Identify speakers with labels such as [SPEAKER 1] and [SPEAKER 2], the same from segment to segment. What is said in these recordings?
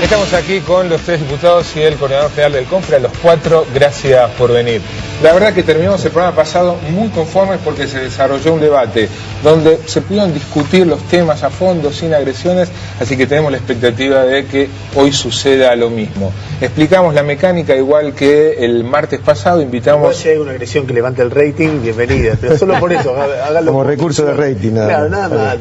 [SPEAKER 1] Estamos aquí con los 3 diputados y el coordinador general del CONFRE, a los 4, gracias por venir. La verdad que terminamos el programa pasado muy conformes porque se desarrolló un debate donde se pudieron discutir los temas a fondo, sin agresiones, así que tenemos la expectativa de que hoy suceda lo mismo. Explicamos la mecánica igual que el martes pasado, invitamos...
[SPEAKER 2] Igual si hay una agresión que levante el rating, bienvenida, pero solo por eso, hágalo.
[SPEAKER 3] Como recurso de rating, nada.
[SPEAKER 2] Claro, nada más.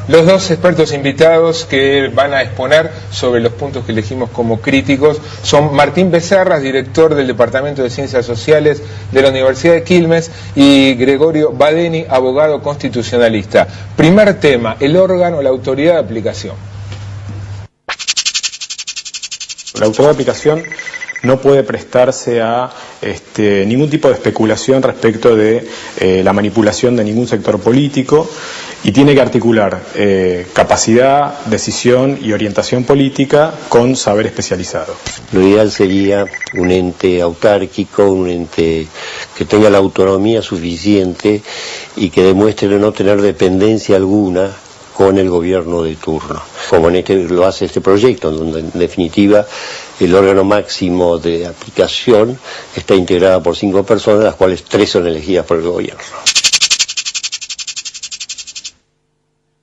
[SPEAKER 1] Los 2 expertos invitados que van a exponer sobre los puntos que elegimos como críticos son Martín Becerra, director del Departamento de Ciencias Sociales de la Universidad de Quilmes, y Gregorio Badeni, abogado constitucionalista. Primer tema, el órgano, la autoridad de aplicación.
[SPEAKER 4] La autoridad de aplicación no puede prestarse a ningún tipo de especulación respecto de la manipulación de ningún sector político y tiene que articular capacidad, decisión y orientación política con saber especializado.
[SPEAKER 5] Lo ideal sería un ente autárquico, un ente que tenga la autonomía suficiente y que demuestre no tener dependencia alguna con el gobierno de turno, como lo hace este proyecto, donde en definitiva el órgano máximo de aplicación está integrado por 5 personas, las cuales 3 son elegidas por el gobierno.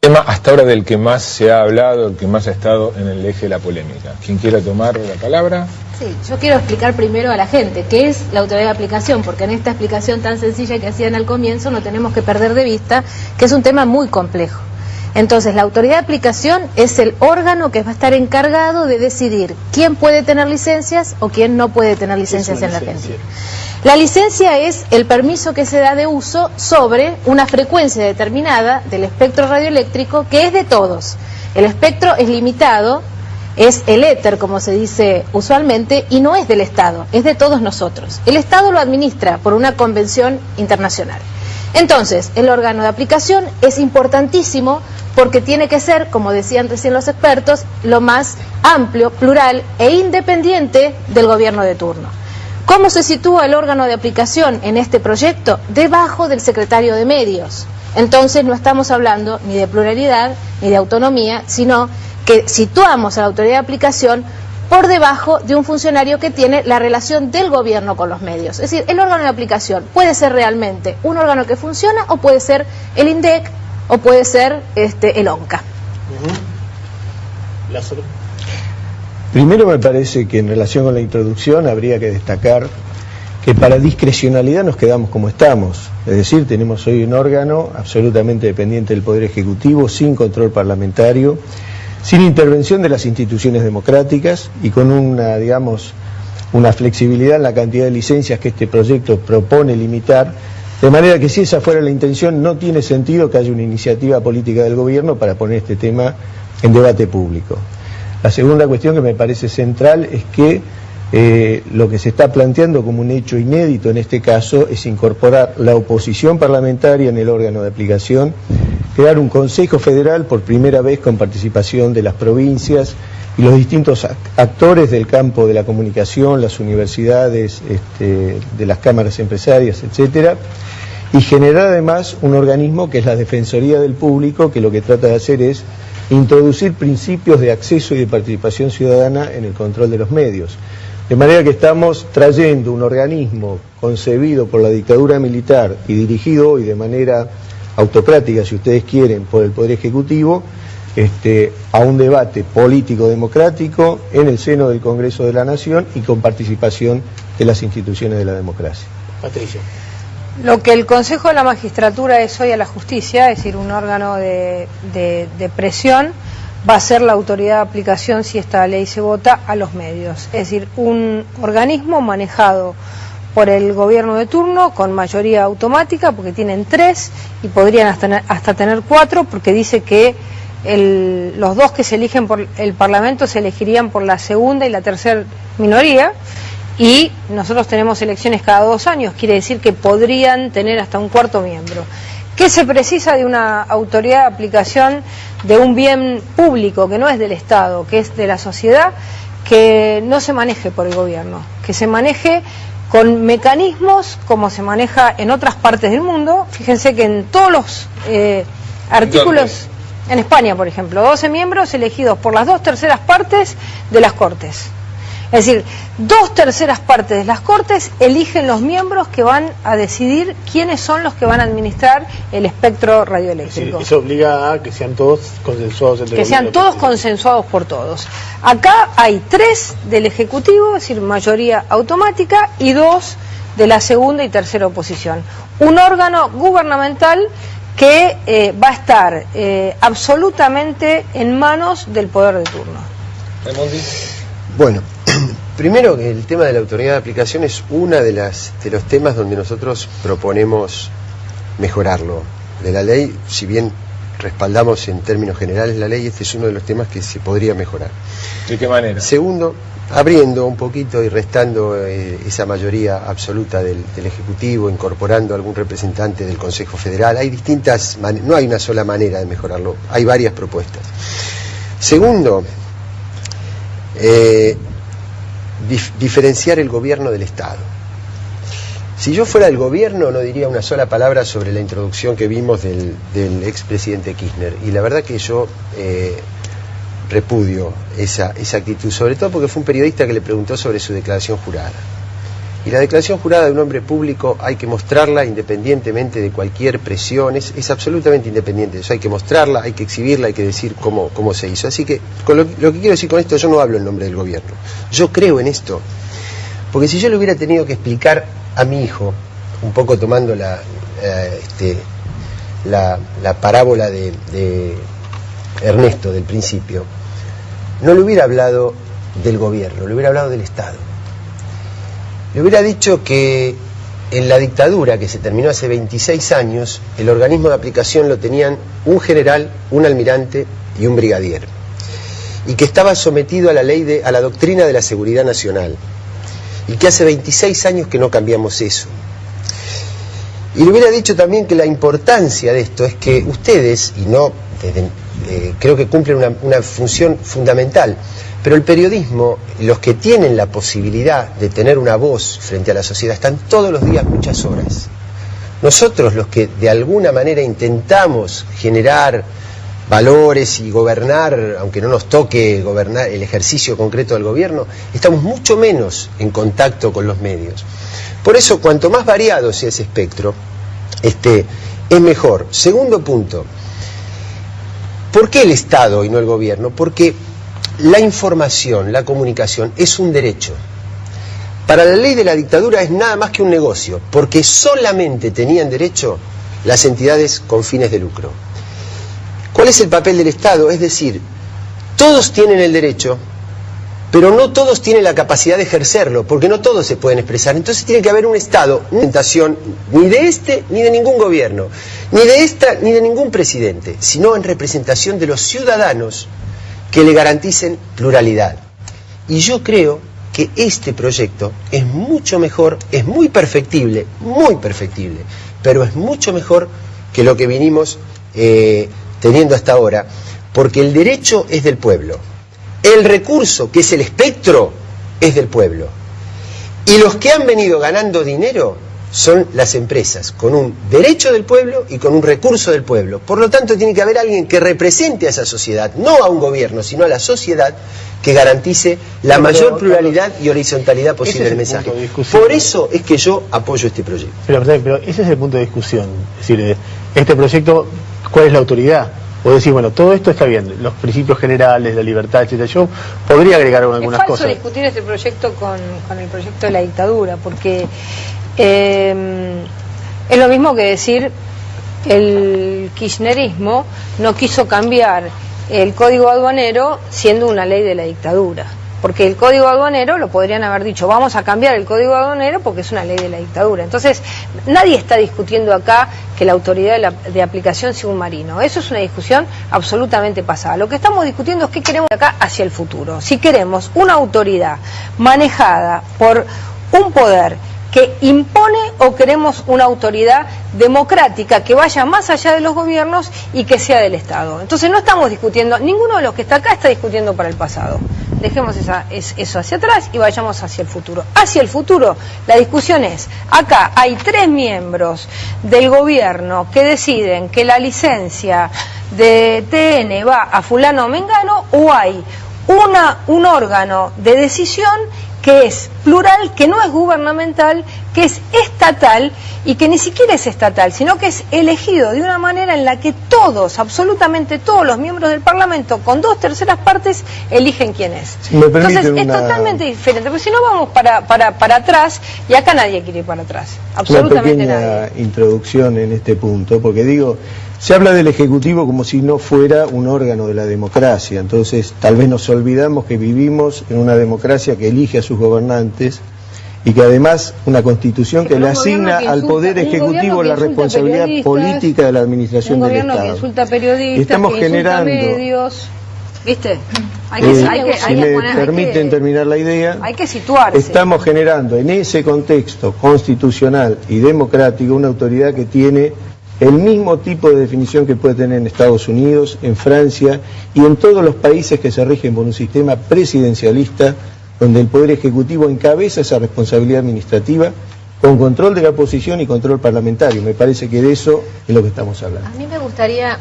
[SPEAKER 1] Tema hasta ahora del que más se ha hablado, el que más ha estado en el eje de la polémica. ¿Quién quiera tomar la palabra?
[SPEAKER 6] Sí, yo quiero explicar primero a la gente qué es la autoridad de aplicación, porque en esta explicación tan sencilla que hacían al comienzo no tenemos que perder de vista que es un tema muy complejo. Entonces, la autoridad de aplicación es el órgano que va a estar encargado de decidir quién puede tener licencias o quién no puede tener licencias en la Argentina. La licencia es el permiso que se da de uso sobre una frecuencia determinada del espectro radioeléctrico que es de todos. El espectro es limitado, es el éter, como se dice usualmente, y no es del Estado, es de todos nosotros. El Estado lo administra por una convención internacional. Entonces, el órgano de aplicación es importantísimo porque tiene que ser, como decían recién los expertos, lo más amplio, plural e independiente del gobierno de turno. ¿Cómo se sitúa el órgano de aplicación en este proyecto? Debajo del secretario de Medios. Entonces no estamos hablando ni de pluralidad ni de autonomía, sino que situamos a la autoridad de aplicación por debajo de un funcionario que tiene la relación del gobierno con los medios. Es decir, el órgano de aplicación puede ser realmente un órgano que funciona o puede ser el INDEC o puede ser el ONCA.
[SPEAKER 3] Primero me parece que en relación con la introducción habría que destacar que para discrecionalidad nos quedamos como estamos. Es decir, tenemos hoy un órgano absolutamente dependiente del Poder Ejecutivo, sin control parlamentario, sin intervención de las instituciones democráticas y con una flexibilidad en la cantidad de licencias que este proyecto propone limitar, de manera que si esa fuera la intención no tiene sentido que haya una iniciativa política del gobierno para poner este tema en debate público. La segunda cuestión que me parece central es que lo que se está planteando como un hecho inédito en este caso es incorporar la oposición parlamentaria en el órgano de aplicación, crear un Consejo Federal por primera vez con participación de las provincias y los distintos actores del campo de la comunicación, las universidades, de las cámaras empresarias, etcétera, y generar además un organismo que es la Defensoría del Público, que lo que trata de hacer es introducir principios de acceso y de participación ciudadana en el control de los medios. De manera que estamos trayendo un organismo concebido por la dictadura militar y dirigido hoy de manera autocrática, si ustedes quieren, por el Poder Ejecutivo, a un debate político-democrático en el seno del Congreso de la Nación y con participación de las instituciones de la democracia.
[SPEAKER 2] Patricia.
[SPEAKER 7] Lo que el Consejo de la Magistratura es hoy a la justicia, es decir, un órgano de presión, va a ser la autoridad de aplicación, si esta ley se vota, a los medios. Es decir, un organismo manejado por el gobierno de turno con mayoría automática, porque tienen 3 y podrían hasta tener 4, porque dice que los 2 que se eligen por el Parlamento se elegirían por la segunda y la tercera minoría, y nosotros tenemos elecciones cada 2 años, quiere decir que podrían tener hasta un 4.º miembro. ¿Qué se precisa de una autoridad de aplicación de un bien público que no es del Estado, que es de la sociedad, que no se maneje por el gobierno, que se maneje con mecanismos como se maneja en otras partes del mundo? Fíjense que en todos los artículos... En España, por ejemplo, 12 miembros elegidos por las 2/3 partes de las Cortes. Es decir, 2/3 partes de las Cortes eligen los miembros que van a decidir quiénes son los que van a administrar el espectro radioeléctrico.
[SPEAKER 2] Sí, eso obliga a que sean todos consensuados entre
[SPEAKER 7] que sean todos consensuados por todos. Acá hay 3 del Ejecutivo, es decir, mayoría automática, y 2 de la segunda y tercera oposición. Un órgano gubernamental que va a estar absolutamente en manos del poder de turno.
[SPEAKER 8] Bueno, primero que el tema de la autoridad de aplicación es uno de los temas donde nosotros proponemos mejorarlo. De la ley, si bien respaldamos en términos generales la ley, este es uno de los temas que se podría mejorar.
[SPEAKER 1] ¿De qué manera?
[SPEAKER 8] Segundo, abriendo un poquito y restando esa mayoría absoluta del Ejecutivo, incorporando algún representante del Consejo Federal. Hay distintas, no hay una sola manera de mejorarlo, hay varias propuestas. Segundo, diferenciar el gobierno del Estado. Si yo fuera del gobierno no diría una sola palabra sobre la introducción que vimos del expresidente Kirchner, y la verdad que yo repudio esa actitud, sobre todo porque fue un periodista que le preguntó sobre su declaración jurada. Y la declaración jurada de un hombre público hay que mostrarla independientemente de cualquier presión, es absolutamente independiente, eso hay que mostrarla, hay que exhibirla, hay que decir cómo se hizo. Así que lo que quiero decir con esto, yo no hablo en nombre del gobierno, yo creo en esto, porque si yo le hubiera tenido que explicar a mi hijo, un poco tomando la parábola de Ernesto del principio, no le hubiera hablado del gobierno, le hubiera hablado del Estado. Le hubiera dicho que en la dictadura que se terminó hace 26 años, el organismo de aplicación lo tenían un general, un almirante y un brigadier, y que estaba sometido a la doctrina de la seguridad nacional, y que hace 26 años que no cambiamos eso. Y le hubiera dicho también que la importancia de esto es que ustedes, y no creo que cumplen una función fundamental, pero el periodismo, los que tienen la posibilidad de tener una voz frente a la sociedad, están todos los días muchas horas. Nosotros, los que de alguna manera intentamos generar valores y gobernar, aunque no nos toque gobernar el ejercicio concreto del gobierno, estamos mucho menos en contacto con los medios. Por eso, cuanto más variado sea ese espectro, es mejor. Segundo punto, ¿por qué el Estado y no el gobierno? Porque la información, la comunicación, es un derecho. Para la ley de la dictadura es nada más que un negocio, porque solamente tenían derecho las entidades con fines de lucro. ¿Cuál es el papel del Estado? Es decir, todos tienen el derecho, pero no todos tienen la capacidad de ejercerlo, porque no todos se pueden expresar. Entonces tiene que haber un Estado, una representación ni de este ni de ningún gobierno, ni de esta ni de ningún presidente, sino en representación de los ciudadanos que le garanticen pluralidad. Y yo creo que este proyecto es mucho mejor, es muy perfectible, pero es mucho mejor que lo que vinimos teniendo hasta ahora, porque el derecho es del pueblo, el recurso, que es el espectro, es del pueblo, y los que han venido ganando dinero son las empresas, con un derecho del pueblo y con un recurso del pueblo. Por lo tanto, tiene que haber alguien que represente a esa sociedad, no a un gobierno, sino a la sociedad, que garantice la mayor pluralidad y horizontalidad posible del mensaje. Por eso es que yo apoyo este proyecto.
[SPEAKER 2] Pero ese es el punto de discusión. Es decir, este proyecto, ¿cuál es la autoridad? O decir, bueno, todo esto está bien, los principios generales, la libertad, etcétera. Yo podría agregar algunas cosas.
[SPEAKER 7] Es falso discutir este proyecto con el proyecto de la dictadura, porque es lo mismo que decir el kirchnerismo no quiso cambiar el código aduanero siendo una ley de la dictadura, porque el código aduanero lo podrían haber dicho, vamos a cambiar el código aduanero porque es una ley de la dictadura. Entonces nadie está discutiendo acá que la autoridad de aplicación sea un marino, eso es una discusión absolutamente pasada. Lo que estamos discutiendo es qué queremos de acá hacia el futuro. Si queremos una autoridad manejada por un poder que impone o queremos una autoridad democrática que vaya más allá de los gobiernos y que sea del Estado? Entonces no estamos discutiendo, ninguno de los que está acá está discutiendo para el pasado. Dejemos eso hacia atrás y vayamos hacia el futuro. Hacia el futuro, la discusión es, acá hay 3 miembros del gobierno que deciden que la licencia de TN va a fulano o mengano, o hay un órgano de decisión que es plural, que no es gubernamental, que es estatal y que ni siquiera es estatal, sino que es elegido de una manera en la que todos, absolutamente todos los miembros del Parlamento, con 2/3 partes, eligen quién es. Entonces es totalmente diferente, porque si no vamos para atrás, y acá nadie quiere ir para atrás, absolutamente nadie.
[SPEAKER 3] Una pequeña introducción en este punto, porque digo, se habla del Ejecutivo como si no fuera un órgano de la democracia, entonces tal vez nos olvidamos que vivimos en una democracia que elige a sus gobernantes y que además una constitución que le asigna al Poder Ejecutivo la responsabilidad política de la administración del Estado. Un gobierno que insulta periodistas, estamos generando medios, ¿viste? Si me permiten terminar la idea,
[SPEAKER 7] hay que situarse.
[SPEAKER 3] Estamos generando en ese contexto constitucional y democrático una autoridad que tiene el mismo tipo de definición que puede tener en Estados Unidos, en Francia y en todos los países que se rigen por un sistema presidencialista, donde el Poder Ejecutivo encabeza esa responsabilidad administrativa con control de la oposición y control parlamentario. Me parece que de eso es lo que estamos hablando.
[SPEAKER 6] A mí me gustaría,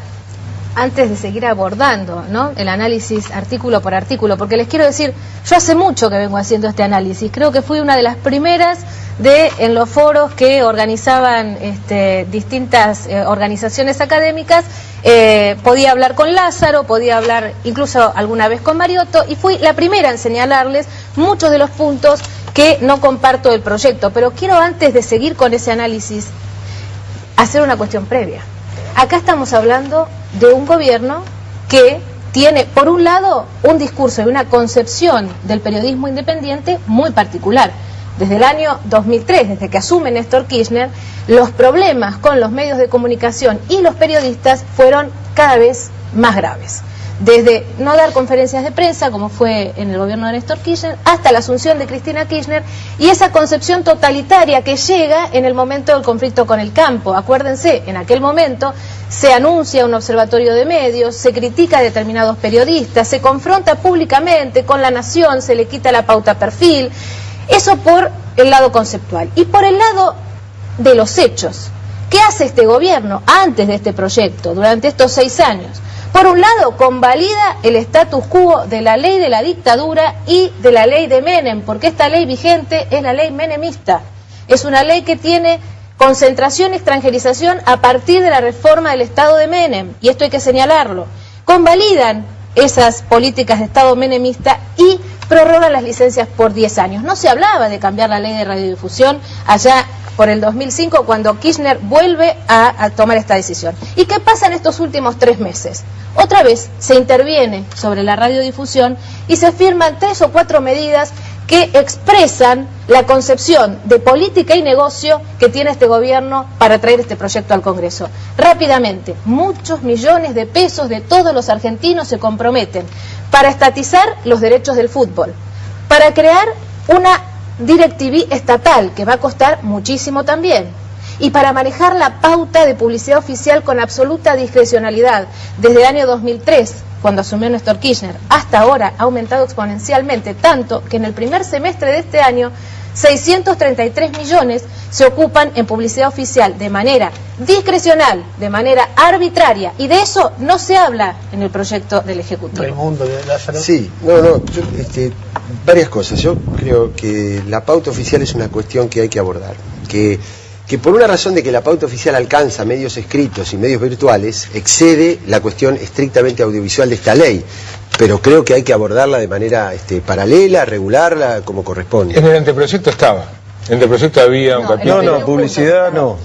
[SPEAKER 6] antes de seguir abordando, ¿no?, el análisis artículo por artículo, porque les quiero decir, yo hace mucho que vengo haciendo este análisis, creo que fui una de las primeras en los foros que organizaban distintas organizaciones académicas, podía hablar con Lázaro, podía hablar incluso alguna vez con Mariotto, y fui la primera en señalarles muchos de los puntos que no comparto del proyecto, pero quiero, antes de seguir con ese análisis, hacer una cuestión previa. Acá estamos hablando de un gobierno que tiene, por un lado, un discurso y una concepción del periodismo independiente muy particular. Desde el año 2003, desde que asume Néstor Kirchner, los problemas con los medios de comunicación y los periodistas fueron cada vez más graves. Desde no dar conferencias de prensa, como fue en el gobierno de Néstor Kirchner, hasta la asunción de Cristina Kirchner y esa concepción totalitaria que llega en el momento del conflicto con el campo. Acuérdense, en aquel momento se anuncia un observatorio de medios, se critica a determinados periodistas, se confronta públicamente con La Nación, se le quita la pauta perfil. Eso por el lado conceptual. Y por el lado de los hechos, ¿qué hace este gobierno antes de este proyecto, durante estos 6 años? Por un lado, convalida el status quo de la ley de la dictadura y de la ley de Menem, porque esta ley vigente es la ley menemista. Es una ley que tiene concentración y extranjerización a partir de la reforma del Estado de Menem, y esto hay que señalarlo. Convalidan esas políticas de Estado menemista y prorrogan las licencias por 10 años. No se hablaba de cambiar la ley de radiodifusión allá por el 2005, cuando Kirchner vuelve a tomar esta decisión. ¿Y qué pasa en estos últimos 3 meses? Otra vez se interviene sobre la radiodifusión y se firman 3 o 4 medidas que expresan la concepción de política y negocio que tiene este gobierno para traer este proyecto al Congreso. Rápidamente, muchos millones de pesos de todos los argentinos se comprometen para estatizar los derechos del fútbol, para crear una DirecTV estatal, que va a costar muchísimo también, y para manejar la pauta de publicidad oficial con absoluta discrecionalidad. Desde el año 2003, cuando asumió Néstor Kirchner, hasta ahora ha aumentado exponencialmente, tanto que en el primer semestre de este año 633 millones se ocupan en publicidad oficial de manera discrecional, de manera arbitraria, y de eso no se habla en el proyecto del Ejecutivo.
[SPEAKER 2] Raimundo, Lázaro.
[SPEAKER 8] Sí, varias cosas. Yo creo que la pauta oficial es una cuestión que hay que abordar, que por una razón de que la pauta oficial alcanza medios escritos y medios virtuales, excede la cuestión estrictamente audiovisual de esta ley, pero creo que hay que abordarla de manera paralela, regularla como corresponde.
[SPEAKER 1] En el anteproyecto estaba. En el anteproyecto había un capítulo.
[SPEAKER 3] Publicidad no.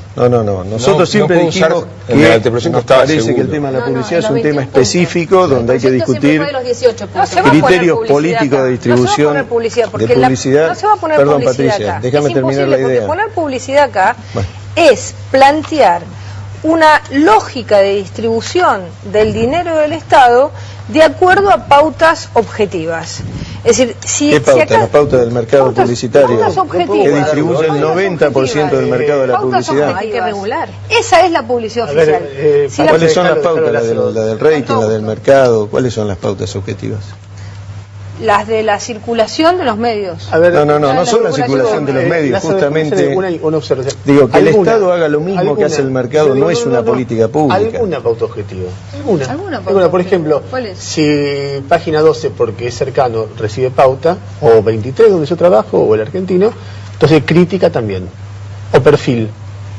[SPEAKER 3] Nosotros siempre dijimos que nos parece que el tema de la publicidad es un tema específico donde hay que discutir criterios políticos de distribución de publicidad.
[SPEAKER 7] No se va a poner
[SPEAKER 3] Perdón,
[SPEAKER 7] publicidad
[SPEAKER 3] Patricia,
[SPEAKER 7] acá.
[SPEAKER 3] déjame terminar la idea.
[SPEAKER 7] Porque poner publicidad acá es plantear una lógica de distribución del dinero del Estado de acuerdo a pautas objetivas. Es decir, si
[SPEAKER 3] ¿Qué pauta?
[SPEAKER 7] si acá,
[SPEAKER 3] La pauta del mercado publicitario,
[SPEAKER 7] pautas objetivas.
[SPEAKER 3] que distribuye el 90% del mercado de la
[SPEAKER 7] Pautas
[SPEAKER 3] publicidad.
[SPEAKER 6] Hay que regular.
[SPEAKER 7] Esa es la publicidad oficial. Si la-
[SPEAKER 3] ¿Cuáles son las pautas? La del rating, la del mercado. ¿Cuáles son las pautas objetivas?
[SPEAKER 7] Las de la circulación de los medios.
[SPEAKER 2] A ver,
[SPEAKER 3] No son la circulación de los medios, justamente.
[SPEAKER 2] Una observación.
[SPEAKER 3] Digo, que el
[SPEAKER 2] Alguna-
[SPEAKER 3] Estado haga lo mismo que hace el mercado no es una política pública.
[SPEAKER 2] Alguna pauta objetiva.
[SPEAKER 7] ¿Alguna pauta
[SPEAKER 2] Alguna, por
[SPEAKER 7] objetiva?
[SPEAKER 2] ejemplo,
[SPEAKER 7] ¿Cuál es?
[SPEAKER 2] si página 12, porque es cercano, recibe pauta, o 23, donde yo trabajo, o el argentino, entonces crítica también. O perfil,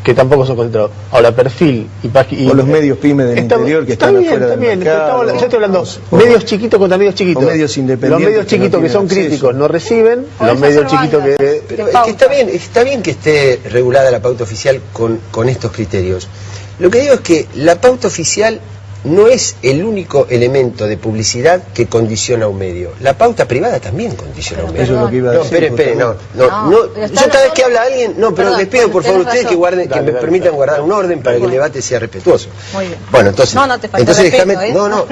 [SPEAKER 2] que tampoco son concentrados. Ahora, perfil y página.
[SPEAKER 3] O los medios pymes del interior que están afuera del mercado.
[SPEAKER 2] Yo estoy hablando medios chiquitos contra medios chiquitos.
[SPEAKER 3] O medios independientes
[SPEAKER 2] Los medios
[SPEAKER 3] que no
[SPEAKER 2] chiquitos que
[SPEAKER 3] tienen
[SPEAKER 2] son
[SPEAKER 3] acceso.
[SPEAKER 2] críticos no reciben,
[SPEAKER 7] O
[SPEAKER 2] los
[SPEAKER 7] esas
[SPEAKER 2] medios
[SPEAKER 7] son
[SPEAKER 2] chiquitos
[SPEAKER 7] bandas.
[SPEAKER 2] que...
[SPEAKER 8] Pero
[SPEAKER 7] de
[SPEAKER 8] es que
[SPEAKER 7] pauta.
[SPEAKER 8] está bien que esté regulada la pauta oficial con estos criterios. Lo que digo es que la pauta oficial no es el único elemento de publicidad que condiciona a un medio. La pauta privada también condiciona a un medio.
[SPEAKER 3] Eso es lo que iba a
[SPEAKER 8] No,
[SPEAKER 3] decir.
[SPEAKER 8] espere, no.
[SPEAKER 6] pero
[SPEAKER 8] Yo
[SPEAKER 6] está
[SPEAKER 8] cada vez
[SPEAKER 6] razón.
[SPEAKER 8] que habla alguien, no, pero
[SPEAKER 6] Perdón,
[SPEAKER 8] les pido por favor
[SPEAKER 6] tenés
[SPEAKER 8] ustedes que
[SPEAKER 6] razón.
[SPEAKER 8] guarden, que me permitan guardar un orden para que el debate sea respetuoso.
[SPEAKER 6] Muy bien.
[SPEAKER 8] Bueno, entonces,
[SPEAKER 6] No te faltó
[SPEAKER 8] entonces
[SPEAKER 6] respeto,
[SPEAKER 8] déjame,
[SPEAKER 6] ¿eh?
[SPEAKER 8] no,
[SPEAKER 6] No.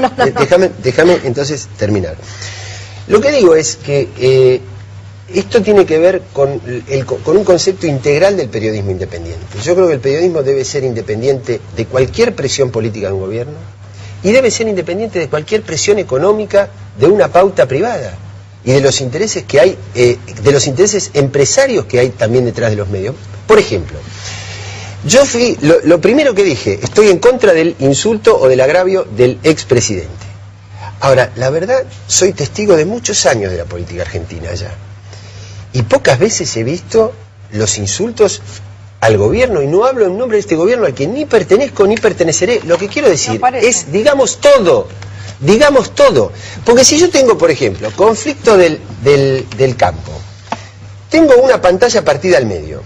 [SPEAKER 8] déjame entonces terminar. Lo que digo es que esto tiene que ver con un concepto integral del periodismo independiente. Yo creo que el periodismo debe ser independiente de cualquier presión política de un gobierno y debe ser independiente de cualquier presión económica de una pauta privada y de los intereses que hay, de los intereses empresarios que hay también detrás de los medios. Por ejemplo, yo fui, lo primero que dije, estoy en contra del insulto o del agravio del expresidente. Ahora, la verdad, soy testigo de muchos años de la política argentina ya. Y pocas veces he visto los insultos al gobierno, y no hablo en nombre de este gobierno al que ni pertenezco ni perteneceré. Lo que quiero decir es, digamos todo, porque si yo tengo, por ejemplo, conflicto del campo, tengo una pantalla partida al medio,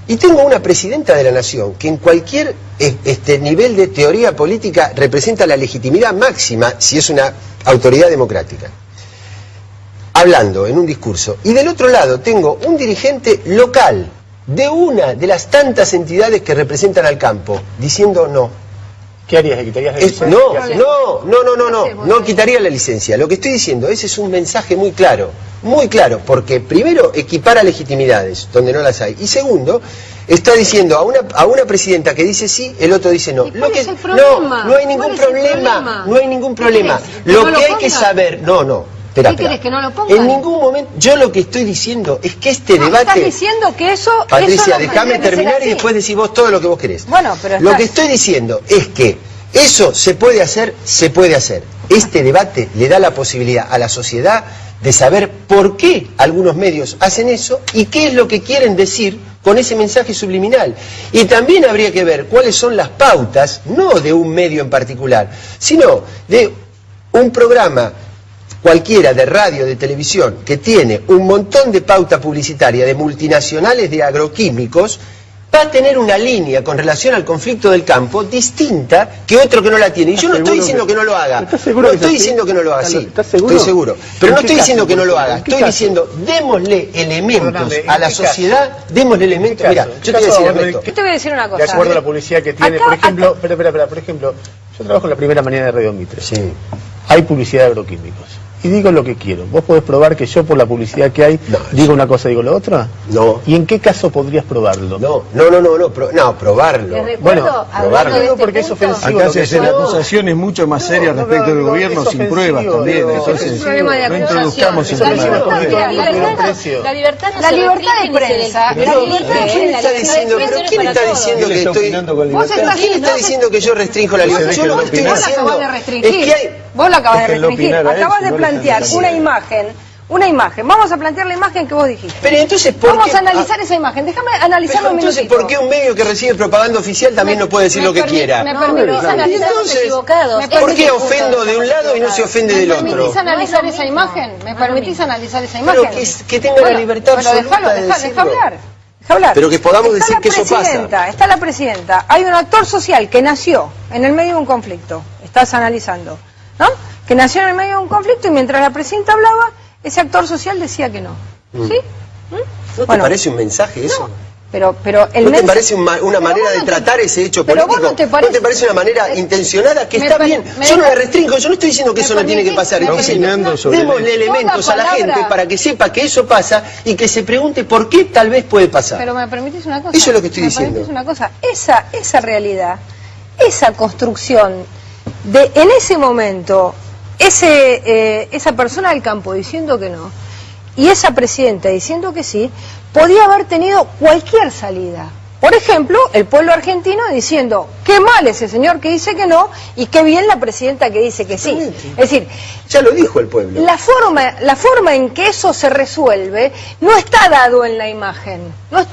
[SPEAKER 8] y tengo una presidenta de la nación que en cualquier nivel de teoría política representa la legitimidad máxima si es una autoridad democrática, hablando en un discurso, y del otro lado tengo un dirigente local de una de las tantas entidades que representan al campo, diciendo no.
[SPEAKER 2] ¿Qué harías? ¿Le quitarías la licencia?
[SPEAKER 8] No quitaría la licencia. Lo que estoy diciendo, ese es un mensaje muy claro, porque primero equipara legitimidades donde no las hay, y segundo, está diciendo a una presidenta que dice sí, el otro dice no.
[SPEAKER 7] ¿Cuál es el problema?
[SPEAKER 8] No hay ningún problema, no hay ningún problema.
[SPEAKER 7] ¿Que no
[SPEAKER 8] Lo
[SPEAKER 7] lo
[SPEAKER 8] que hay que
[SPEAKER 7] ponga?
[SPEAKER 8] saber, espera.
[SPEAKER 7] querés, que no lo pongan?
[SPEAKER 8] En ningún momento, yo lo que estoy diciendo es que este debate...
[SPEAKER 7] Estás diciendo que eso...
[SPEAKER 8] Patricia,
[SPEAKER 7] eso no
[SPEAKER 8] déjame
[SPEAKER 7] tendría que ser
[SPEAKER 8] terminar y
[SPEAKER 7] así.
[SPEAKER 8] después decís vos todo lo que vos querés.
[SPEAKER 7] Bueno, pero
[SPEAKER 8] Lo
[SPEAKER 7] está-
[SPEAKER 8] que estoy diciendo es que eso se puede hacer. Este debate le da la posibilidad a la sociedad de saber por qué algunos medios hacen eso y qué es lo que quieren decir con ese mensaje subliminal. Y también habría que ver cuáles son las pautas, no de un medio en particular, sino de un programa cualquiera de radio, de televisión, que tiene un montón de pauta publicitaria de multinacionales de agroquímicos, va a tener una línea con relación al conflicto del campo distinta que otro que no la tiene. Y yo no estoy diciendo que no lo haga.
[SPEAKER 2] ¿Estás seguro
[SPEAKER 8] No
[SPEAKER 2] que es
[SPEAKER 8] estoy
[SPEAKER 2] así?
[SPEAKER 8] diciendo que no lo haga, sí.
[SPEAKER 2] ¿Estás seguro?
[SPEAKER 8] Estoy seguro. Pero
[SPEAKER 2] ¿En
[SPEAKER 8] no
[SPEAKER 2] qué
[SPEAKER 8] estoy
[SPEAKER 2] caso,
[SPEAKER 8] diciendo que no lo
[SPEAKER 2] por
[SPEAKER 8] haga.
[SPEAKER 2] favor? ¿En qué
[SPEAKER 8] Estoy
[SPEAKER 2] caso?
[SPEAKER 8] diciendo, démosle elementos
[SPEAKER 2] Perdóname, ¿en
[SPEAKER 8] a la
[SPEAKER 2] qué caso?
[SPEAKER 8] sociedad, démosle elementos. Mira,
[SPEAKER 2] ¿En qué
[SPEAKER 8] yo te voy a
[SPEAKER 2] caso,
[SPEAKER 8] decir, Ernesto.
[SPEAKER 7] Yo te voy a decir una cosa.
[SPEAKER 2] De acuerdo a la publicidad que tiene,
[SPEAKER 7] Acá-
[SPEAKER 2] por ejemplo, espera, por ejemplo, yo trabajo en la primera mañana de Radio Mitre.
[SPEAKER 8] Sí.
[SPEAKER 2] Hay publicidad de agroquímicos. Y digo lo que quiero. ¿Vos podés probar que yo por la publicidad que hay
[SPEAKER 8] No,
[SPEAKER 2] digo una cosa y digo la otra?
[SPEAKER 8] No.
[SPEAKER 2] ¿Y en qué caso podrías probarlo?
[SPEAKER 8] Probarlo.
[SPEAKER 6] Les recuerdo,
[SPEAKER 2] Bueno,
[SPEAKER 6] hablando de
[SPEAKER 2] digo
[SPEAKER 6] este
[SPEAKER 2] porque es
[SPEAKER 6] punto,
[SPEAKER 2] ofensivo.
[SPEAKER 3] Acá
[SPEAKER 2] lo
[SPEAKER 3] se
[SPEAKER 2] que
[SPEAKER 3] hacen
[SPEAKER 2] yo-
[SPEAKER 3] acusaciones mucho más serias
[SPEAKER 2] No,
[SPEAKER 3] respecto del
[SPEAKER 2] no,
[SPEAKER 3] gobierno
[SPEAKER 2] es
[SPEAKER 3] sin pruebas
[SPEAKER 2] ofensivo,
[SPEAKER 3] también.
[SPEAKER 2] digo,
[SPEAKER 3] Entonces,
[SPEAKER 7] es un problema de
[SPEAKER 3] no
[SPEAKER 7] acusación.
[SPEAKER 3] introduzcamos el
[SPEAKER 2] La
[SPEAKER 3] tema de
[SPEAKER 2] libertad-
[SPEAKER 3] la
[SPEAKER 2] la
[SPEAKER 3] política.
[SPEAKER 2] libertad-
[SPEAKER 6] la libertad no
[SPEAKER 7] La
[SPEAKER 6] se
[SPEAKER 7] libertad
[SPEAKER 6] restringe
[SPEAKER 7] de
[SPEAKER 6] ni se
[SPEAKER 7] prensa,
[SPEAKER 6] le-
[SPEAKER 7] la
[SPEAKER 8] Pero,
[SPEAKER 7] libertad de
[SPEAKER 8] ¿quién
[SPEAKER 7] la
[SPEAKER 8] está
[SPEAKER 7] libertad de
[SPEAKER 8] diciendo? ¿Pero
[SPEAKER 6] expresión
[SPEAKER 8] quién
[SPEAKER 6] es
[SPEAKER 8] está
[SPEAKER 6] para
[SPEAKER 8] diciendo
[SPEAKER 3] ¿Quién le
[SPEAKER 8] que
[SPEAKER 3] está
[SPEAKER 8] estoy...
[SPEAKER 3] opinando con
[SPEAKER 7] Vos
[SPEAKER 3] libertad?
[SPEAKER 7] estás-
[SPEAKER 8] ¿Quién está diciendo que yo restringo la libertad? Yo lo que estoy
[SPEAKER 3] Déjenlo
[SPEAKER 7] Vos la
[SPEAKER 8] diciendo
[SPEAKER 7] acabás de
[SPEAKER 8] es
[SPEAKER 7] restringir.
[SPEAKER 8] que hay...
[SPEAKER 7] Vos la acabas de
[SPEAKER 3] Déjenlo
[SPEAKER 7] restringir.
[SPEAKER 3] opinar a él,
[SPEAKER 7] Acabas
[SPEAKER 3] si
[SPEAKER 7] de
[SPEAKER 3] no le
[SPEAKER 7] plantear
[SPEAKER 3] están
[SPEAKER 7] una
[SPEAKER 3] cambiando.
[SPEAKER 7] imagen. Vamos a plantear la imagen que vos dijiste.
[SPEAKER 8] Pero entonces, ¿por
[SPEAKER 7] Vamos
[SPEAKER 8] qué?
[SPEAKER 7] a analizar esa imagen. Déjame analizarlo
[SPEAKER 8] Pero
[SPEAKER 7] un
[SPEAKER 8] entonces,
[SPEAKER 7] minutito.
[SPEAKER 8] ¿por qué un medio que recibe propaganda oficial también no puede decir lo que quiera?
[SPEAKER 7] me
[SPEAKER 6] No,
[SPEAKER 7] permitís
[SPEAKER 6] pero
[SPEAKER 7] analizar
[SPEAKER 6] analizamos
[SPEAKER 8] Entonces,
[SPEAKER 6] equivocados.
[SPEAKER 8] ¿Por qué ofendo de un lado y no se ofende del
[SPEAKER 7] ¿Me
[SPEAKER 8] otro?
[SPEAKER 7] permitís analizar
[SPEAKER 6] No es lo
[SPEAKER 7] esa
[SPEAKER 6] mismo.
[SPEAKER 7] imagen? ¿Me
[SPEAKER 6] No es lo
[SPEAKER 7] permitís
[SPEAKER 6] mismo.
[SPEAKER 7] analizar esa
[SPEAKER 8] Pero
[SPEAKER 7] imagen?
[SPEAKER 8] que tenga la libertad
[SPEAKER 7] bueno,
[SPEAKER 8] absoluta
[SPEAKER 7] déjalo,
[SPEAKER 8] de
[SPEAKER 7] deja
[SPEAKER 8] decirlo.
[SPEAKER 7] hablar. Deja hablar.
[SPEAKER 8] Pero que podamos
[SPEAKER 7] Está
[SPEAKER 8] decir
[SPEAKER 7] la
[SPEAKER 8] que eso pasa.
[SPEAKER 7] presidenta, Está la presidenta. Hay un actor social que nació en el medio de un conflicto. Estás analizando, ¿no? Que nació en el medio de un conflicto y mientras la presidenta hablaba, ese actor social decía que no. ¿Sí?
[SPEAKER 8] ¿No te parece un mensaje eso?
[SPEAKER 7] pero
[SPEAKER 8] ¿No te parece una manera de tratar ese hecho político? ¿No te parece una manera intencionada que está bien? Yo no la restringo, yo no estoy diciendo que eso no tiene que pasar. Démosle elementos a la gente para que sepa que eso pasa y que se pregunte por qué tal vez puede pasar.
[SPEAKER 7] Pero me permitís una cosa.
[SPEAKER 8] Eso es lo que estoy diciendo.
[SPEAKER 7] Me permitís una cosa. Esa realidad, esa construcción de en ese momento, esa persona del campo diciendo que no y esa presidenta diciendo que sí, podía haber tenido cualquier salida. Por ejemplo, el pueblo argentino diciendo, qué mal ese señor que dice que no y qué bien la presidenta que dice que sí. Es decir,
[SPEAKER 8] ya lo dijo el pueblo.
[SPEAKER 7] La forma en que eso se resuelve no está dado en la imagen.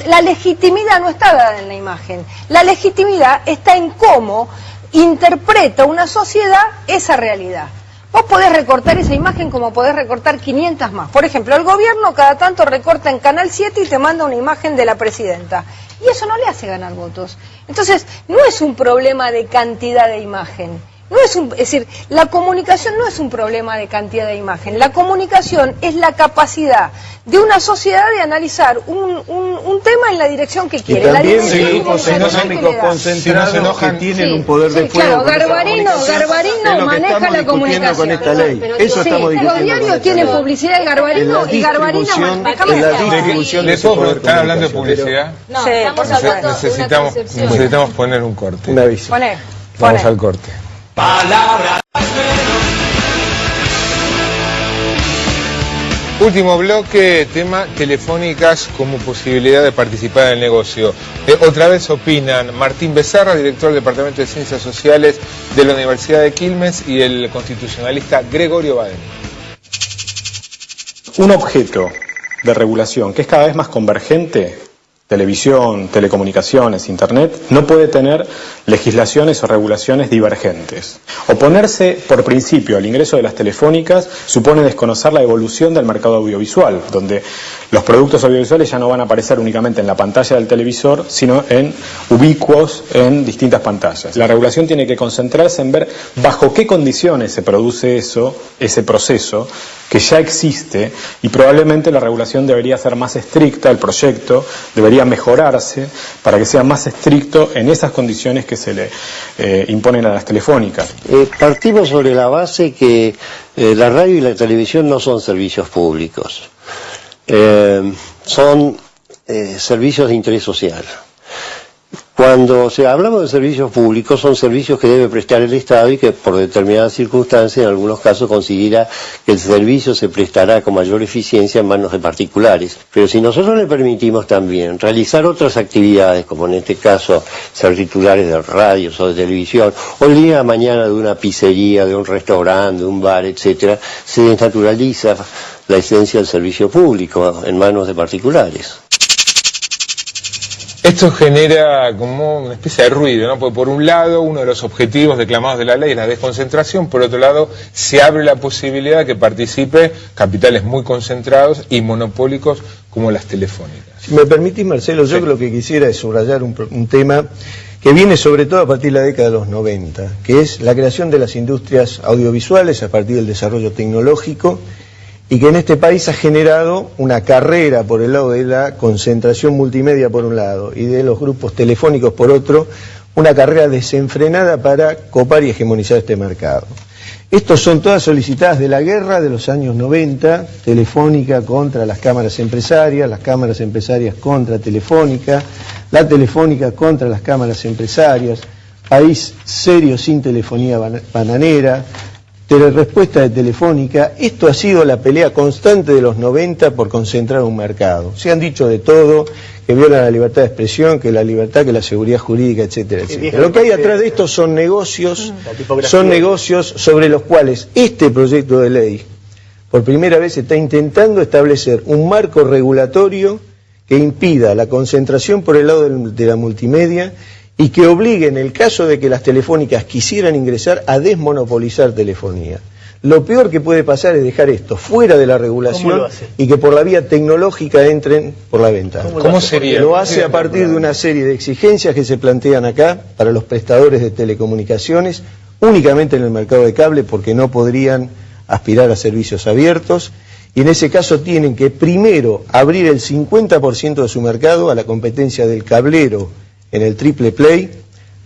[SPEAKER 7] La legitimidad no está dada en la imagen. La legitimidad está en cómo interpreta una sociedad esa realidad. Vos podés recortar esa imagen como podés recortar 500 más. Por ejemplo, el gobierno cada tanto recorta en Canal 7 y te manda una imagen de la presidenta. Y eso no le hace ganar votos. Entonces, no es un problema de cantidad de imagen. Es decir, la comunicación no es un problema de cantidad de imagen. La comunicación es la capacidad de una sociedad de analizar un tema en la la que quiere.
[SPEAKER 3] Y también
[SPEAKER 7] la
[SPEAKER 3] grupos económicos concentrados que tienen un poder de fuego.
[SPEAKER 7] Claro, Garbarino maneja la comunicación.
[SPEAKER 3] Con esta ley. Eso estamos discutiendo.
[SPEAKER 7] Los diarios tienen publicidad de Garbarino y Garbarino maneja
[SPEAKER 1] la distribución de ese poder. ¿Están hablando de publicidad?
[SPEAKER 6] No, estamos hablando
[SPEAKER 1] necesitamos poner un corte.
[SPEAKER 3] Un aviso.
[SPEAKER 1] Vamos al corte.
[SPEAKER 9] Palabra.
[SPEAKER 1] Último bloque, tema telefónicas como posibilidad de participar en el negocio. Otra vez opinan Martín Becerra, director del Departamento de Ciencias Sociales de la Universidad de Quilmes, y el constitucionalista Gregorio Baden.
[SPEAKER 4] Un objeto de regulación que es cada vez más convergente, televisión, telecomunicaciones, internet, no puede tener legislaciones o regulaciones divergentes. Oponerse por principio al ingreso de las telefónicas supone desconocer la evolución del mercado audiovisual, donde los productos audiovisuales ya no van a aparecer únicamente en la pantalla del televisor, sino en ubicuos en distintas pantallas. La regulación tiene que concentrarse en ver bajo qué condiciones se produce ese proceso que ya existe, y probablemente la regulación debería ser más estricta, el proyecto debería mejorarse para que sea más estricto en esas condiciones que se le imponen a las telefónicas.
[SPEAKER 5] Partimos sobre la base que la radio y la televisión no son servicios públicos, son servicios de interés social. Cuando hablamos de servicios públicos, son servicios que debe prestar el Estado y que por determinadas circunstancias, en algunos casos, considera que el servicio se prestará con mayor eficiencia en manos de particulares. Pero si nosotros le permitimos también realizar otras actividades, como en este caso ser titulares de radios o de televisión, o el día de mañana de una pizzería, de un restaurante, de un bar, etcétera, se desnaturaliza la esencia del servicio público en manos de particulares.
[SPEAKER 1] Esto genera como una especie de ruido, ¿no? Porque por un lado, uno de los objetivos declamados de la ley es la desconcentración, por otro lado, se abre la posibilidad de que participe capitales muy concentrados y monopólicos como las telefónicas.
[SPEAKER 3] Si me permitís, Marcelo, yo lo que quisiera es subrayar un tema que viene sobre todo a partir de la década de los 90, que es la creación de las industrias audiovisuales a partir del desarrollo tecnológico, y que en este país ha generado una carrera por el lado de la concentración multimedia por un lado y de los grupos telefónicos por otro, una carrera desenfrenada para copar y hegemonizar este mercado. Estos son todas solicitadas de la guerra de los años 90, Telefónica contra las cámaras empresarias, las cámaras empresarias contra Telefónica, la Telefónica contra las cámaras empresarias, país serio sin telefonía bananera, respuesta de Telefónica. Esto ha sido la pelea constante de los 90 por concentrar un mercado. Se han dicho de todo, que violan la libertad de expresión, que la libertad, que la seguridad jurídica, etcétera, etcétera. Lo que hay atrás de esto son negocios sobre los cuales este proyecto de ley, por primera vez, está intentando establecer un marco regulatorio que impida la concentración por el lado de la multimedia y que obligue, en el caso de que las telefónicas quisieran ingresar, a desmonopolizar telefonía. Lo peor que puede pasar es dejar esto fuera de la regulación y que por la vía tecnológica entren por la ventana.
[SPEAKER 1] ¿Cómo sería?
[SPEAKER 3] Lo hace a partir de una serie de exigencias que se plantean acá para los prestadores de telecomunicaciones, únicamente en el mercado de cable, porque no podrían aspirar a servicios abiertos, y en ese caso tienen que primero abrir el 50% de su mercado a la competencia del cablero en el triple play,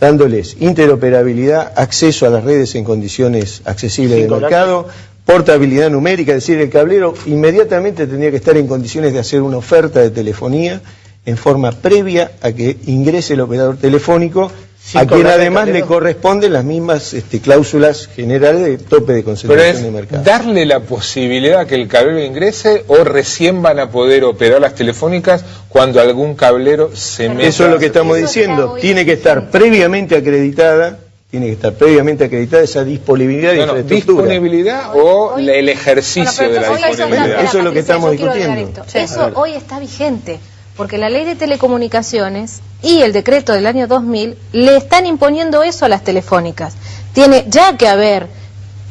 [SPEAKER 3] dándoles interoperabilidad, acceso a las redes en condiciones accesibles de mercado, portabilidad numérica, es decir, el cablero inmediatamente tendría que estar en condiciones de hacer una oferta de telefonía en forma previa a que ingrese el operador telefónico, a quien además le corresponden las mismas cláusulas generales de tope de concentración de mercado.
[SPEAKER 1] ¿Darle la posibilidad a que el cablero ingrese o recién van a poder operar las telefónicas cuando algún cablero se meta?
[SPEAKER 3] Eso es lo que estamos diciendo, tiene que estar previamente acreditada. Tiene que estar previamente acreditada esa disponibilidad de infraestructura.
[SPEAKER 1] ¿Disponibilidad o el ejercicio de la disponibilidad?
[SPEAKER 3] Eso es lo que estamos discutiendo.
[SPEAKER 6] Eso hoy está vigente, porque la ley de telecomunicaciones y el decreto del año 2000 le están imponiendo eso a las telefónicas. Tiene ya que haber,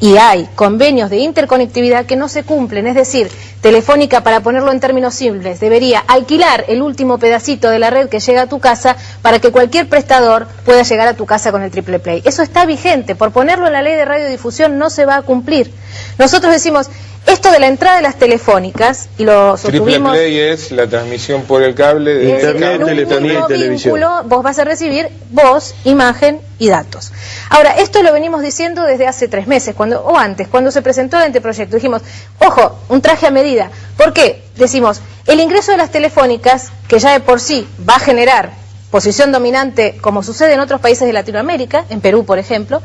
[SPEAKER 6] y hay, convenios de interconectividad que no se cumplen, es decir, Telefónica, para ponerlo en términos simples, debería alquilar el último pedacito de la red que llega a tu casa para que cualquier prestador pueda llegar a tu casa con el triple play. Eso está vigente, por ponerlo en la ley de radiodifusión no se va a cumplir. Nosotros decimos, esto de la entrada de las telefónicas, y lo sostuvimos...
[SPEAKER 1] Triple play es la transmisión por el cable de
[SPEAKER 3] internet, telefonía y televisión.
[SPEAKER 6] Vínculo, vos vas a recibir voz, imagen y datos. Ahora, esto lo venimos diciendo desde hace 3 meses, o antes, cuando se presentó el anteproyecto. Dijimos, ojo, un traje a medida. ¿Por qué? Decimos, el ingreso de las telefónicas, que ya de por sí va a generar posición dominante, como sucede en otros países de Latinoamérica, en Perú, por ejemplo,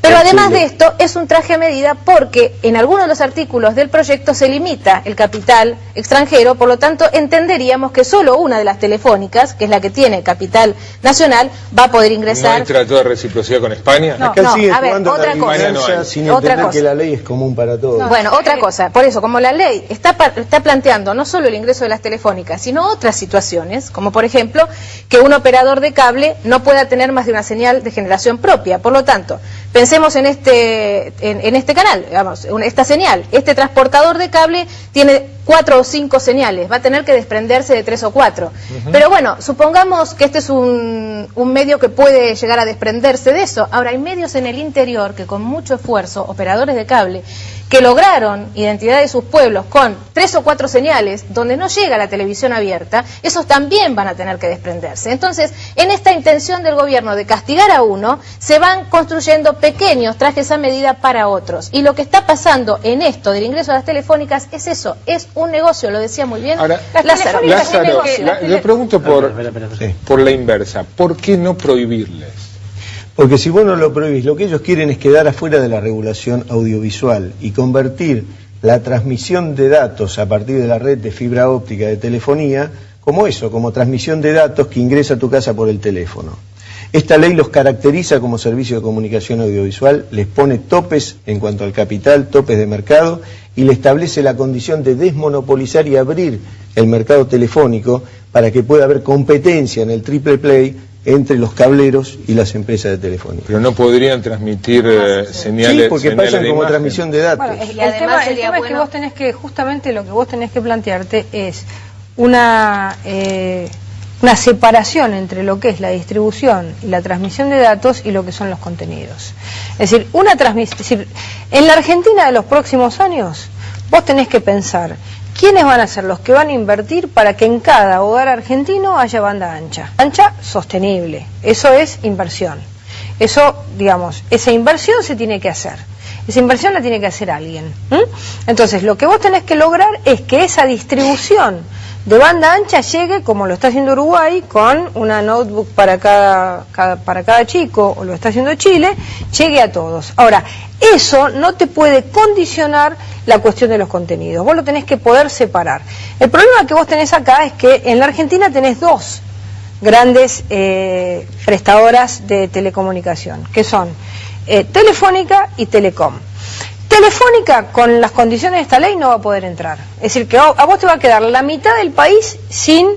[SPEAKER 6] pero además de esto, es un traje a medida porque en algunos de los artículos del proyecto se limita el capital extranjero, por lo tanto entenderíamos que solo una de las telefónicas, que es la que tiene capital nacional, va a poder ingresar.
[SPEAKER 1] ¿No hay trato de reciprocidad con España?
[SPEAKER 6] No,
[SPEAKER 3] Acá sigue
[SPEAKER 6] a ver,
[SPEAKER 3] jugando
[SPEAKER 6] otra
[SPEAKER 3] la
[SPEAKER 6] cosa.
[SPEAKER 3] sin entender que la ley es común para todos.
[SPEAKER 6] No, bueno, otra cosa, por eso, como la ley está planteando no solo el ingreso de las telefónicas, sino otras situaciones, como por ejemplo, que un operador de cable no pueda tener más de una señal de generación propia. Por lo tanto, pensemos en este canal, digamos, esta señal. Este transportador de cable tiene 4 o 5 señales, va a tener que desprenderse de 3 o 4. Pero bueno, supongamos que este es un medio que puede llegar a desprenderse de eso. Ahora, hay medios en el interior que con mucho esfuerzo, operadores de cable, que lograron identidad de sus pueblos con 3 o 4 señales, donde no llega la televisión abierta, esos también van a tener que desprenderse. Entonces, en esta intención del gobierno de castigar a uno, se van construyendo pequeños trajes a medida para otros. Y lo que está pasando en esto del ingreso a las telefónicas es eso, es un negocio, lo decía muy bien
[SPEAKER 1] Ahora,
[SPEAKER 6] Lázaro.
[SPEAKER 1] Le pregunto por la inversa, ¿por qué no prohibirles?
[SPEAKER 3] Porque si vos no lo prohibís, lo que ellos quieren es quedar afuera de la regulación audiovisual y convertir la transmisión de datos a partir de la red de fibra óptica de telefonía como eso, como transmisión de datos que ingresa a tu casa por el teléfono. Esta ley los caracteriza como servicio de comunicación audiovisual, les pone topes en cuanto al capital, topes de mercado, y le establece la condición de desmonopolizar y abrir el mercado telefónico para que pueda haber competencia en el triple play entre los cableros y las empresas de telefonía.
[SPEAKER 1] Pero no podrían transmitir señales.
[SPEAKER 3] Sí, porque pasan como transmisión de datos.
[SPEAKER 7] Bueno, el tema es que vos tenés que, justamente lo que vos tenés que plantearte es una separación entre lo que es la distribución y la transmisión de datos y lo que son los contenidos. Es decir, en la Argentina de los próximos años, vos tenés que pensar ¿quiénes van a ser los que van a invertir para que en cada hogar argentino haya banda ancha? Ancha sostenible, eso es inversión. Eso, digamos, esa inversión se tiene que hacer. Esa inversión la tiene que hacer alguien. Entonces, lo que vos tenés que lograr es que esa distribución de banda ancha llegue, como lo está haciendo Uruguay, con una notebook para cada chico, o lo está haciendo Chile, llegue a todos. Ahora, eso no te puede condicionar la cuestión de los contenidos, vos lo tenés que poder separar. El problema que vos tenés acá es que en la Argentina tenés 2 grandes prestadoras de telecomunicación, que son Telefónica y Telecom. Telefónica, con las condiciones de esta ley, no va a poder entrar. Es decir, que a vos te va a quedar la mitad del país sin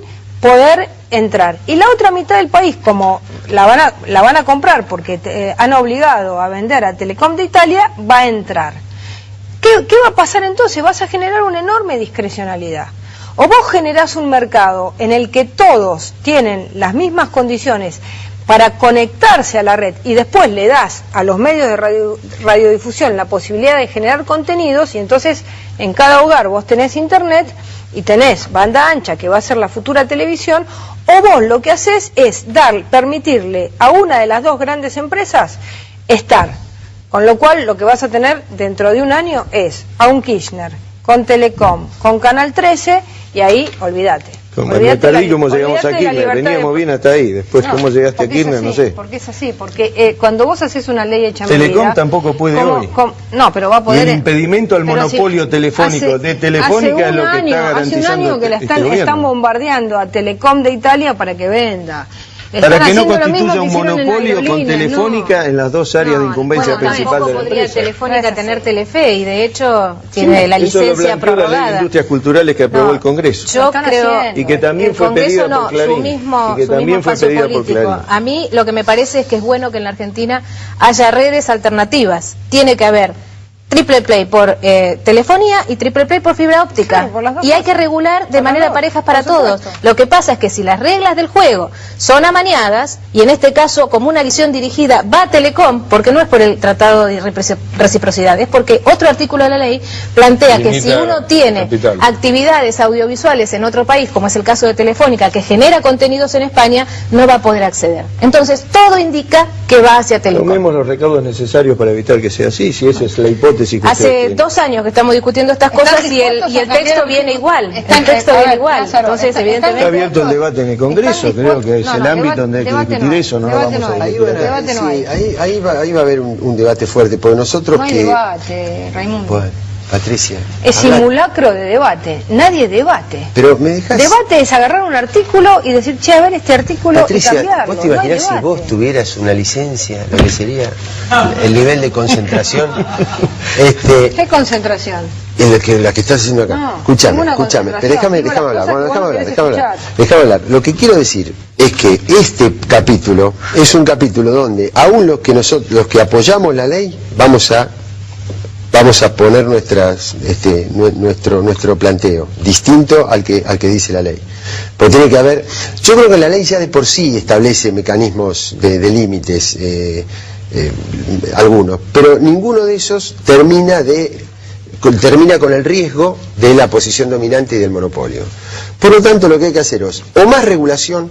[SPEAKER 7] poder entrar. Y la otra mitad del país, como la van a comprar porque han obligado a vender a Telecom de Italia, va a entrar. ¿Qué va a pasar entonces? Vas a generar una enorme discrecionalidad. O vos generás un mercado en el que todos tienen las mismas condiciones para conectarse a la red y después le das a los medios de radiodifusión la posibilidad de generar contenidos, y entonces en cada hogar vos tenés internet y tenés banda ancha que va a ser la futura televisión, o vos lo que haces es permitirle a una de las dos grandes empresas estar, con lo cual lo que vas a tener dentro de un año es a un Kirchner con Telecom, con Canal 13, y ahí olvídate.
[SPEAKER 3] Me perdí cómo llegamos a Kirchner, veníamos bien hasta ahí, después no, cómo llegaste a Kirchner, no sé.
[SPEAKER 7] Porque es así, porque cuando vos haces una ley hecha medida...
[SPEAKER 3] Telecom tampoco puede hoy.
[SPEAKER 7] No, pero va a poder...
[SPEAKER 3] Y el impedimento al monopolio telefónico de Telefónica es lo que está garantizando.
[SPEAKER 7] Hace un año que están bombardeando a Telecom de Italia para que venda.
[SPEAKER 3] Para que no constituya un monopolio con Telefónica en las dos áreas de incumbencia principal de la empresa.
[SPEAKER 6] Podría Telefónica tener Telefe, y de hecho tiene la licencia prorrogada.
[SPEAKER 3] La ley de Industrias Culturales que aprobó el Congreso.
[SPEAKER 6] Yo creo,
[SPEAKER 3] y que también fue pedida por Clarín.
[SPEAKER 6] Su mismo espacio político. A mí lo que me parece es que es bueno que en la Argentina haya redes alternativas. Tiene que haber triple play por telefonía y triple play por fibra óptica, y hay que regular de manera pareja para todos. Lo que pasa es que si las reglas del juego son amañadas, y en este caso como una acción dirigida va a Telecom, porque no es por el tratado de reciprocidad, es porque otro artículo de la ley plantea que si uno tiene actividades audiovisuales en otro país, como es el caso de Telefónica, que genera contenidos en España, no va a poder acceder. Entonces todo indica que va hacia Telecom.
[SPEAKER 3] Tomemos los recaudos necesarios para evitar que sea así, si esa es la hipótesis.
[SPEAKER 6] Hace 2 años que estamos discutiendo estas cosas y el texto viene igual. Entonces, evidentemente...
[SPEAKER 3] Está abierto el debate en el Congreso, creo que es el ámbito donde hay que discutir eso, no vamos a discutir.
[SPEAKER 8] Ahí va a haber un debate fuerte, porque nosotros
[SPEAKER 7] no hay debate, Raimundo.
[SPEAKER 8] Bueno, Patricia.
[SPEAKER 7] Es simulacro de debate, nadie debate.
[SPEAKER 8] Pero me dejas...
[SPEAKER 7] Debate es agarrar un artículo y decir, che, a ver este artículo,
[SPEAKER 8] Patricia,
[SPEAKER 7] y cambiarlo.
[SPEAKER 8] ¿vos te imaginás si vos tuvieras una licencia, lo que sería el nivel de concentración?
[SPEAKER 7] ¿Qué concentración?
[SPEAKER 8] La que estás haciendo acá.
[SPEAKER 7] No,
[SPEAKER 8] escúchame, pero déjame hablar. Lo que quiero decir es que este capítulo es un capítulo donde aún los que apoyamos la ley vamos a poner nuestro planteo distinto al que dice la ley, porque tiene que haber, yo creo que la ley ya de por sí establece mecanismos de límites, algunos, pero ninguno de esos termina con el riesgo de la posición dominante y del monopolio. Por lo tanto, lo que hay que hacer es o más regulación,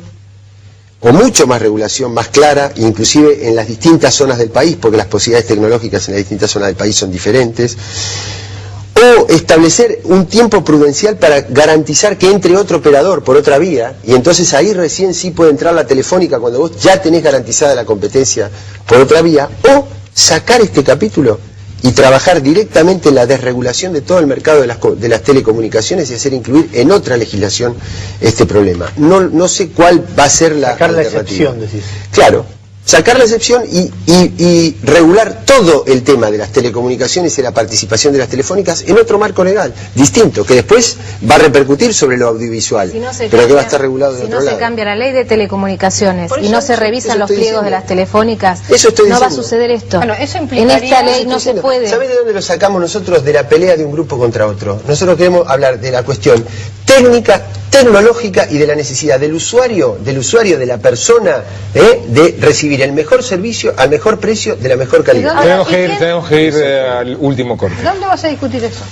[SPEAKER 8] o mucho más regulación, más clara, inclusive en las distintas zonas del país, porque las posibilidades tecnológicas en las distintas zonas del país son diferentes, o establecer un tiempo prudencial para garantizar que entre otro operador por otra vía, y entonces ahí recién sí puede entrar la Telefónica cuando vos ya tenés garantizada la competencia por otra vía, o sacar este capítulo y trabajar directamente en la desregulación de todo el mercado de las telecomunicaciones y hacer incluir en otra legislación este problema. No sé cuál va a ser la
[SPEAKER 2] sacar
[SPEAKER 8] alternativa.
[SPEAKER 2] La excepción, decís.
[SPEAKER 8] Claro, sacar la excepción y regular todo el tema de las telecomunicaciones y la participación de las telefónicas en otro marco legal, distinto, que después va a repercutir sobre lo audiovisual, pero que va a estar regulado de otro lado.
[SPEAKER 6] Si no se cambia la ley de telecomunicaciones y no se revisan los pliegos de las telefónicas, no va a suceder esto.
[SPEAKER 7] Bueno, eso
[SPEAKER 6] en esta ley no se puede.
[SPEAKER 8] ¿Sabés de dónde lo sacamos nosotros? De la pelea de un grupo contra otro. Nosotros queremos hablar de la cuestión técnica, tecnológica y de la necesidad del usuario, de la persona, de recibir el mejor servicio al mejor precio de la mejor calidad.
[SPEAKER 1] Tenemos que ir al último corte.
[SPEAKER 7] ¿Dónde vas a discutir eso?